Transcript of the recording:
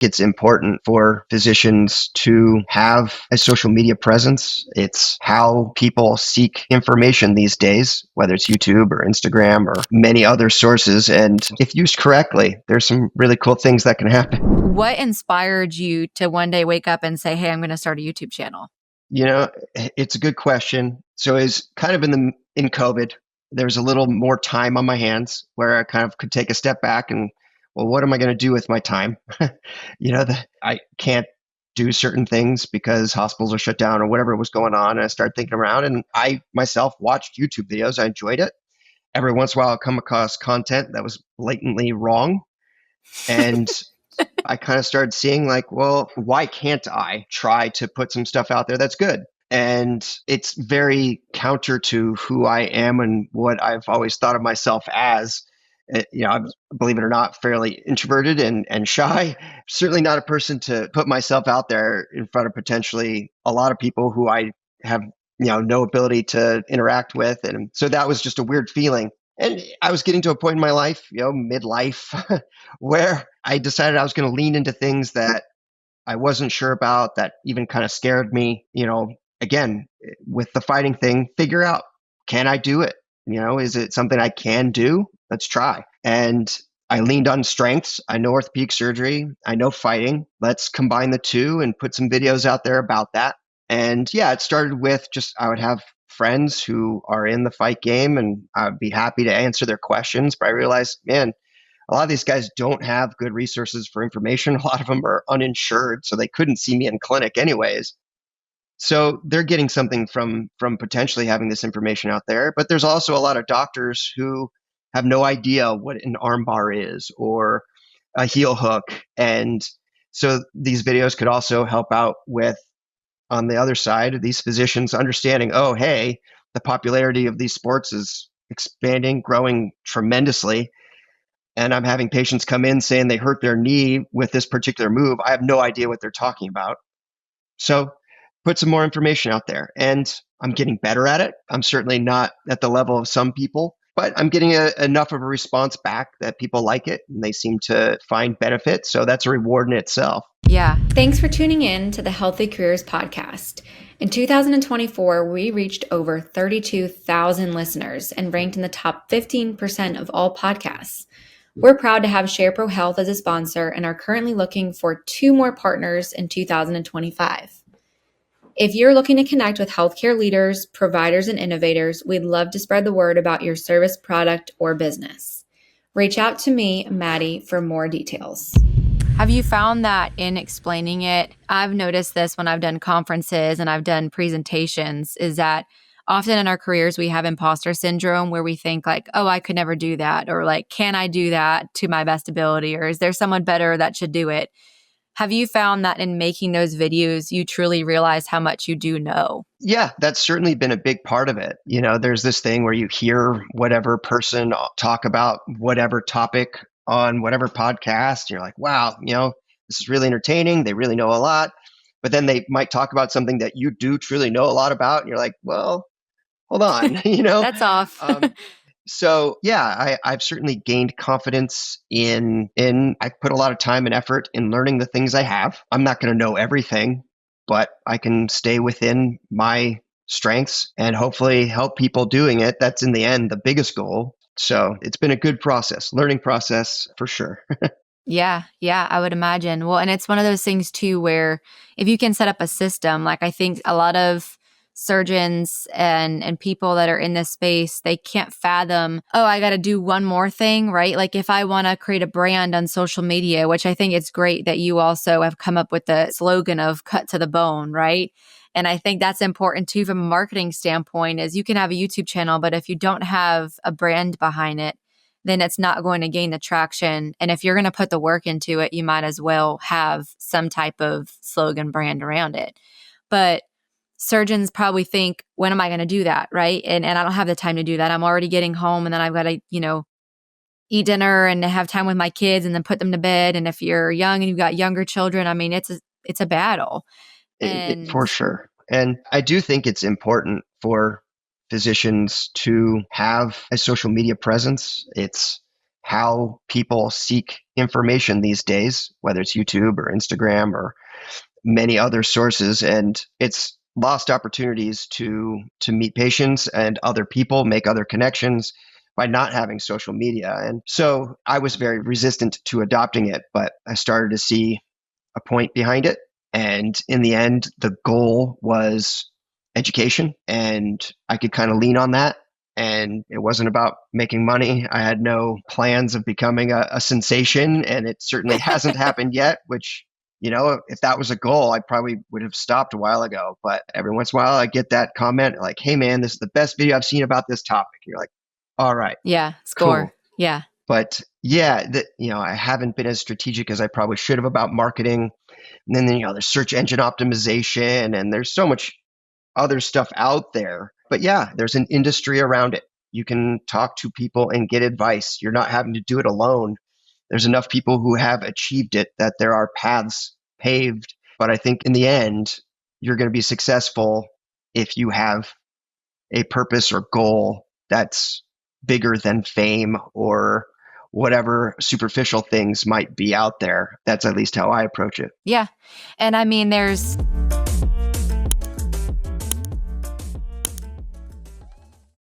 it's important for physicians to have a social media presence. It's how people seek information these days, whether it's YouTube or Instagram or many other sources. And if used correctly, there's some really cool things that can happen. What inspired you to one day wake up and say, hey, I'm going to start a YouTube channel? You know, it's a good question. So it's kind of in COVID, there was a little more time on my hands where I kind of could take a step back and, well, what am I going to do with my time? I can't do certain things because hospitals are shut down or whatever was going on. And I started thinking around, and I myself watched YouTube videos. I enjoyed it. Every once in a while, I'll come across content that was blatantly wrong. And I kind of started seeing like, well, why can't I try to put some stuff out there that's good? And it's very counter to who I am and what I've always thought of myself as. I'm, believe it or not, fairly introverted and shy. Certainly not a person to put myself out there in front of potentially a lot of people who I have, no ability to interact with. And so that was just a weird feeling. And I was getting to a point in my life, midlife, where I decided I was going to lean into things that I wasn't sure about, that even kind of scared me. Again, with the fighting thing, figure out, can I do it? Is it something I can do? Let's try. And I leaned on strengths. I know orthopedic surgery. I know fighting. Let's combine the two and put some videos out there about that. And yeah, it started with just, I would have friends who are in the fight game and I'd be happy to answer their questions. But I realized, man, a lot of these guys don't have good resources for information. A lot of them are uninsured, so they couldn't see me in clinic anyways. So they're getting something from potentially having this information out there. But there's also a lot of doctors who have no idea what an arm bar is or a heel hook. And so these videos could also help out with, on the other side, these physicians understanding, oh, hey, the popularity of these sports is expanding, growing tremendously. And I'm having patients come in saying they hurt their knee with this particular move. I have no idea what they're talking about. So put some more information out there. And I'm getting better at it. I'm certainly not at the level of some people, but I'm getting enough of a response back that people like it and they seem to find benefit. So that's a reward in itself. Yeah. Thanks for tuning in to the Healthy Careers podcast. In 2024, we reached over 32,000 listeners and ranked in the top 15% of all podcasts. We're proud to have SharePro Health as a sponsor and are currently looking for 2 more partners in 2025. If you're looking to connect with healthcare leaders, providers, and innovators, we'd love to spread the word about your service, product, or business. Reach out to me, Maddie, for more details. Have you found that in explaining it, I've noticed this when I've done conferences and I've done presentations, is that often in our careers, we have imposter syndrome where we think like, oh, I could never do that. Or like, can I do that to my best ability? Or is there someone better that should do it? Have you found that in making those videos, you truly realize how much you do know? Yeah, that's certainly been a big part of it. There's this thing where you hear whatever person talk about whatever topic on whatever podcast. You're like, wow, this is really entertaining. They really know a lot. But then they might talk about something that you do truly know a lot about. And you're like, well, hold on, That's off. So yeah, I've certainly gained confidence in I put a lot of time and effort in learning the things I have. I'm not going to know everything, but I can stay within my strengths and hopefully help people doing it. That's in the end the biggest goal. So it's been a good process, learning process for sure. Yeah, I would imagine. Well, and it's one of those things too where if you can set up a system, like I think a lot of surgeons and people that are in this space, they can't fathom, oh, I got to do one more thing, right? Like if I want to create a brand on social media, which I think it's great that you also have come up with the slogan of cut to the bone, right? And I think that's important too from a marketing standpoint is you can have a YouTube channel, but if you don't have a brand behind it, then it's not going to gain the traction. And if you're going to put the work into it, you might as well have some type of slogan brand around it. But surgeons probably think, when am I going to do that? Right. And I don't have the time to do that. I'm already getting home and then I've got to, eat dinner and have time with my kids and then put them to bed. And if you're young and you've got younger children, I mean, it's a battle. For sure. And I do think it's important for physicians to have a social media presence. It's how people seek information these days, whether it's YouTube or Instagram or many other sources, and it's lost opportunities to meet patients and other people, make other connections by not having social media. And so I was very resistant to adopting it, but I started to see a point behind it. And in the end, the goal was education, and I could kind of lean on that. And it wasn't about making money. I had no plans of becoming a sensation, and it certainly hasn't happened yet, which, if that was a goal, I probably would have stopped a while ago. But every once in a while, I get that comment like, hey, man, this is the best video I've seen about this topic. You're like, all right, Yeah. cool. Score. Yeah. But yeah, I haven't been as strategic as I probably should have about marketing. And then, there's search engine optimization, and there's so much other stuff out there. But yeah, there's an industry around it. You can talk to people and get advice. You're not having to do it alone. There's enough people who have achieved it that there are paths paved. But I think in the end, you're going to be successful if you have a purpose or goal that's bigger than fame or whatever superficial things might be out there. That's at least how I approach it. Yeah. And I mean, there's